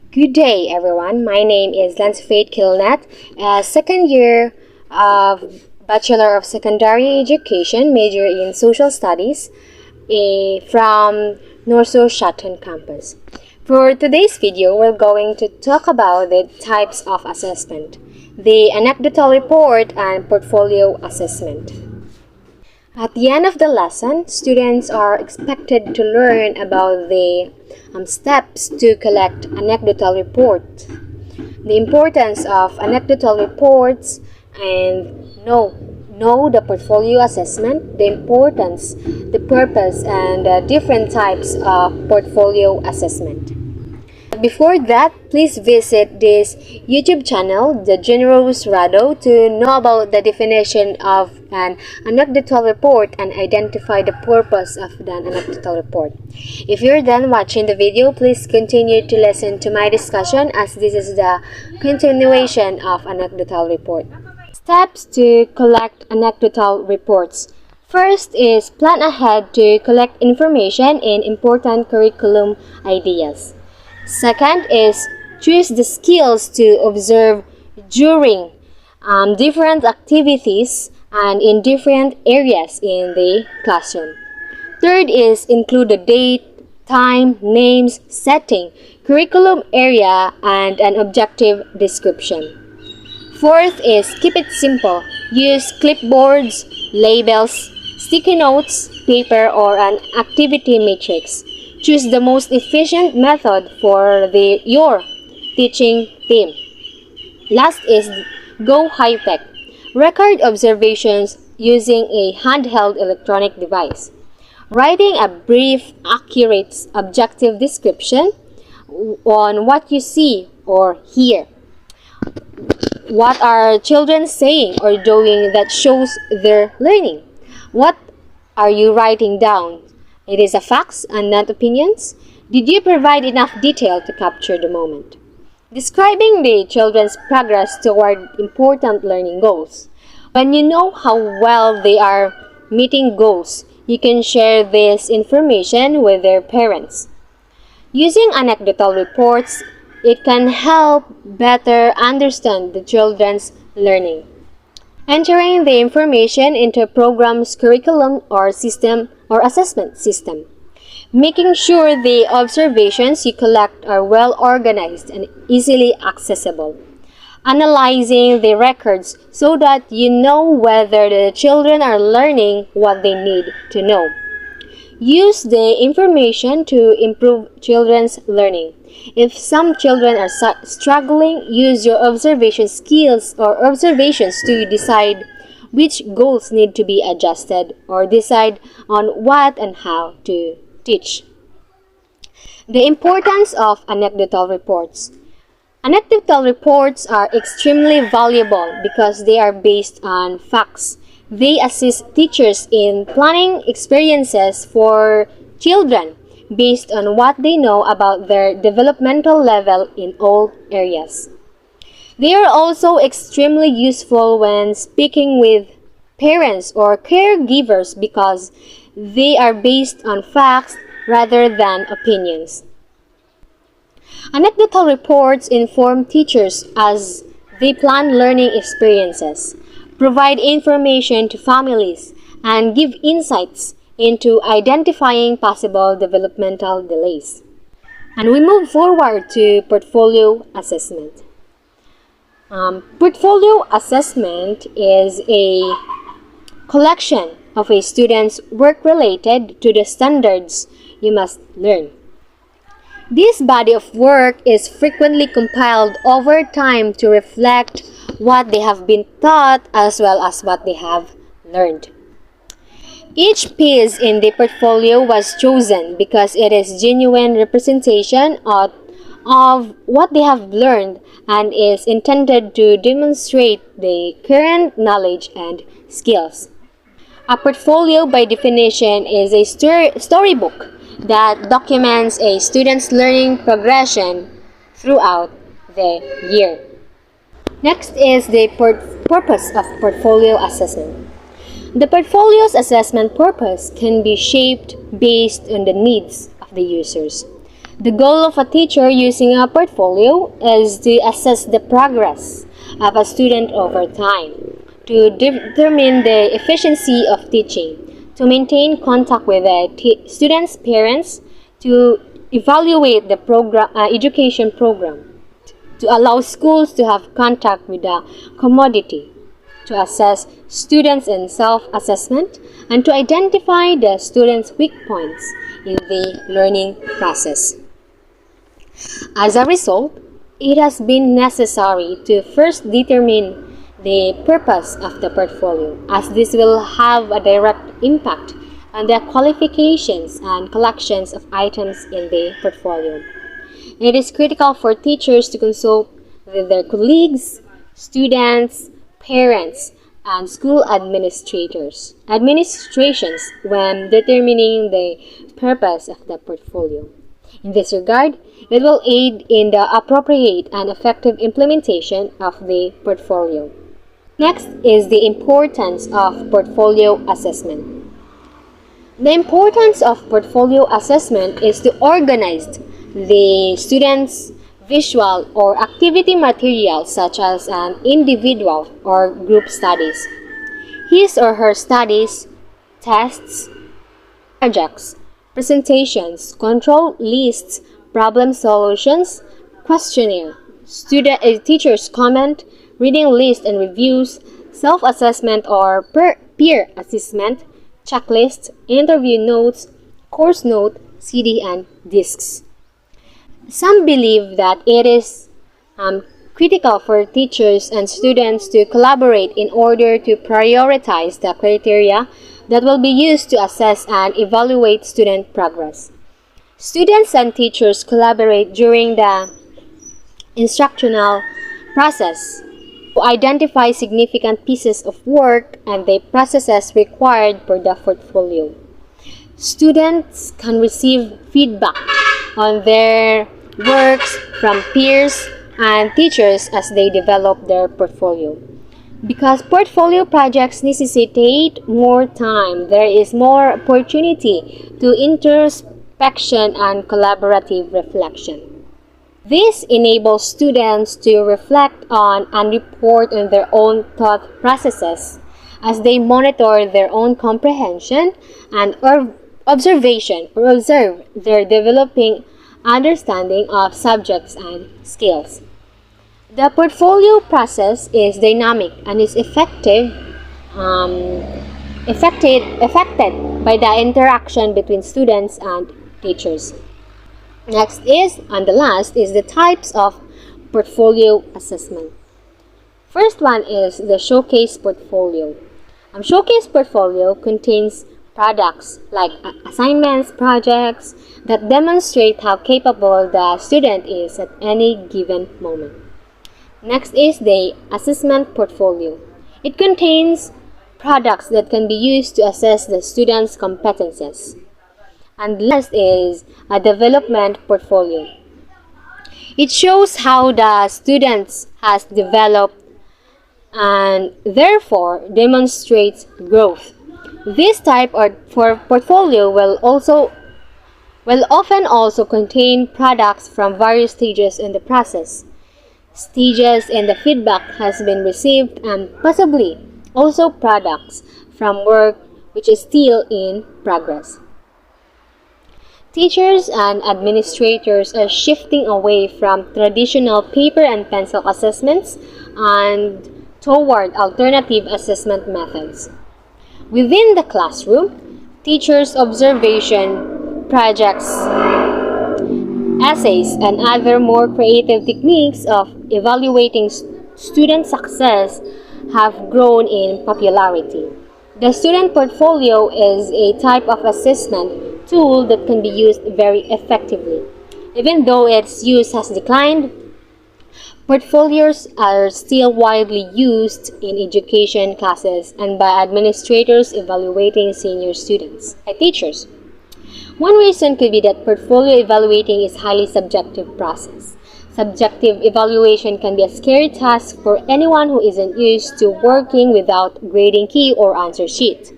Good day, everyone. My name is Lansfate Kilnat, second year of Bachelor of Secondary Education, major in Social Studies from Norso Shatton campus. For today's video, we're going to talk about the types of assessment, the anecdotal report and portfolio assessment. At the end of the lesson, students are expected to learn about the steps to collect anecdotal report, the importance of anecdotal reports, and know the portfolio assessment, the importance, the purpose, and different types of portfolio assessment. Before that, please visit this YouTube channel, The Generous Rado, to know about the definition of an anecdotal report and identify the purpose of the anecdotal report. If you're done watching the video, please continue to listen to my discussion as this is the continuation of anecdotal report. Steps to collect anecdotal reports. First is plan ahead to collect information in important curriculum ideas. Second is choose the skills to observe during different activities and in different areas in the classroom. Third is include the date, time, names, setting, curriculum area, and an objective description. Fourth is keep it simple. Use clipboards, labels, sticky notes, paper, or an activity matrix. Choose the most efficient method for your teaching theme. Last is go high-tech. Record observations using a handheld electronic device. Writing a brief, accurate, objective description on what you see or hear. What are children saying or doing that shows their learning? What are you writing down? It is a facts and not opinions. Did you provide enough detail to capture the moment? Describing the children's progress toward important learning goals. When you know how well they are meeting goals, you can share this information with their parents. Using anecdotal reports, it can help better understand the children's learning. Entering the information into a program's curriculum or system or assessment system. Making sure the observations you collect are well organized and easily accessible. Analyzing the records so that you know whether the children are learning what they need to know. Use the information to improve children's learning. If some children are struggling, use your observation skills or observations to decide which goals need to be adjusted or decide on what and how to teach. The importance of anecdotal reports. Anecdotal reports are extremely valuable because they are based on facts. They assist teachers in planning experiences for children based on what they know about their developmental level in all areas. They are also extremely useful when speaking with parents or caregivers because they are based on facts rather than opinions. Anecdotal reports inform teachers as they plan learning experiences, provide information to families, and give insights into identifying possible developmental delays. And we move forward to portfolio assessment. Portfolio assessment is a collection of a student's work related to the standards you must learn. This body of work is frequently compiled over time to reflect what they have been taught as well as what they have learned. Each piece in the portfolio was chosen because it is genuine representation of what they have learned and is intended to demonstrate the current knowledge and skills. A portfolio, by definition, is a storybook that documents a student's learning progression throughout the year. Next is the purpose of portfolio assessment. The portfolio's assessment purpose can be shaped based on the needs of the users. The goal of a teacher using a portfolio is to assess the progress of a student over time, to determine the efficiency of teaching, to maintain contact with the students' parents, to evaluate the education program, to allow schools to have contact with the commodity, to assess students in self-assessment, and to identify the students' weak points in the learning process. As a result, it has been necessary to first determine the purpose of the portfolio, as this will have a direct impact on the qualifications and collections of items in the portfolio. It is critical for teachers to consult with their colleagues, students, parents, and school administrations when determining the purpose of the portfolio. In this regard, it will aid in the appropriate and effective implementation of the portfolio. Next is the importance of portfolio assessment. The importance of portfolio assessment is to organize the students' visual or activity material such as an individual or group studies, his or her studies, tests, projects, presentations, control lists, problem solutions, questionnaire, teacher's comment, reading list and reviews, self-assessment or peer assessment, checklist, interview notes, course note, CD, and discs. Some believe that it is critical for teachers and students to collaborate in order to prioritize the criteria that will be used to assess and evaluate student progress. Students and teachers collaborate during the instructional process to identify significant pieces of work and the processes required for the portfolio. Students can receive feedback on their works from peers and teachers as they develop their portfolio. Because portfolio projects necessitate more time, there is more opportunity to introspection and collaborative reflection. This enables students to reflect on and report on their own thought processes as they monitor their own comprehension and observe their developing understanding of subjects and skills. The portfolio process is dynamic and is affected by the interaction between students and teachers. Next is, and the last, is the types of portfolio assessment. First one is the showcase portfolio. Showcase portfolio contains products like assignments, projects that demonstrate how capable the student is at any given moment. Next is the assessment portfolio. It contains products that can be used to assess the student's competences. And last is a development portfolio. It shows how the student has developed and therefore demonstrates growth. This type of portfolio will often also contain products from various stages in the process. Stages in the feedback has been received and possibly also products from work which is still in progress. Teachers and administrators are shifting away from traditional paper and pencil assessments and toward alternative assessment methods. Within the classroom, teachers' observation, projects, essays, and other more creative techniques of evaluating student success have grown in popularity. The student portfolio is a type of assessment tool that can be used very effectively. Even though its use has declined, portfolios are still widely used in education classes and by administrators evaluating senior students and teachers. One reason could be that portfolio evaluating is a highly subjective process. Subjective evaluation can be a scary task for anyone who isn't used to working without grading key or answer sheet.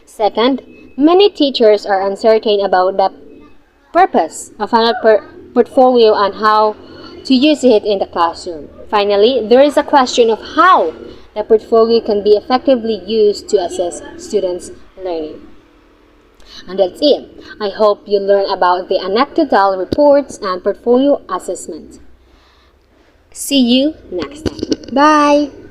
Second, many teachers are uncertain about the purpose of portfolio and how to use it in the classroom. Finally, there is a question of how the portfolio can be effectively used to assess students' learning. And that's it. I hope you learn about the anecdotal reports and portfolio assessment. See you next time. Bye!